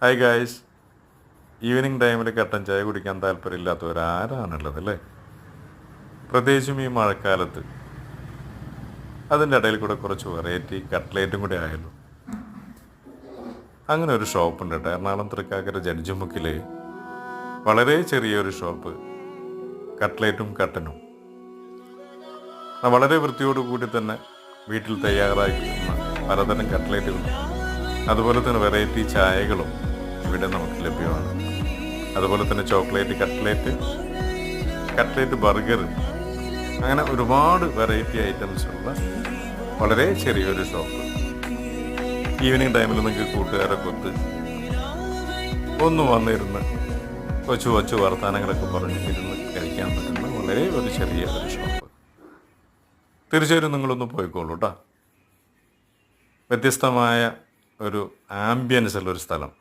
Hi guys. Evening ടൈമിൽ കട്ടൻ ചായ കുടിക്കാൻ താല്പര്യമില്ലാത്തവരാരാണുള്ളത് അല്ലേ? പ്രത്യേകിച്ചും ഈ മഴക്കാലത്ത്. അതിൻ്റെ ഇടയിൽ കൂടെ കുറച്ച് വെറൈറ്റി കട്ട്ലേറ്റും കൂടി ആയല്ലോ. അങ്ങനെ ഒരു ഷോപ്പുണ്ട് കേട്ടോ, എറണാകുളം തൃക്കാക്കര ജഡ്ജിമുക്കിൽ. വളരെ ചെറിയൊരു ഷോപ്പ്, കട്ട്ലേറ്റും കട്ടനും. വളരെ വൃത്തിയോടു കൂടി തന്നെ വീട്ടിൽ തയ്യാറാക്കുന്ന പലതരം കട്ട്ലേറ്റുകളും അതുപോലെ തന്നെ വെറൈറ്റി ചായകളും ഇവിടെ നമുക്ക് ലഭ്യമാണ്. അതുപോലെ തന്നെ ചോക്ലേറ്റ് കട്ട്ലേറ്റ് ബർഗർ, അങ്ങനെ ഒരുപാട് വെറൈറ്റി ഐറ്റംസ് ഉള്ള വളരെ ചെറിയൊരു ഷോപ്പ്. ഈവനിങ് ടൈമിൽ നിങ്ങൾക്ക് കൂട്ടുകാരൊക്കെ ഒത്ത് ഒന്ന് വന്നിരുന്ന് കൊച്ചു വർത്തമാനങ്ങളൊക്കെ പറഞ്ഞിരുന്ന് കഴിക്കാൻ പറ്റുന്ന വളരെ ഒരു ചെറിയ ഒരു ഷോപ്പ്. തീർച്ചയായും നിങ്ങളൊന്ന് പോയിക്കോളൂ കേട്ടോ. വ്യത്യസ്തമായ ഒരു ആംബിയൻസ് ഉള്ളൊരു സ്ഥലം.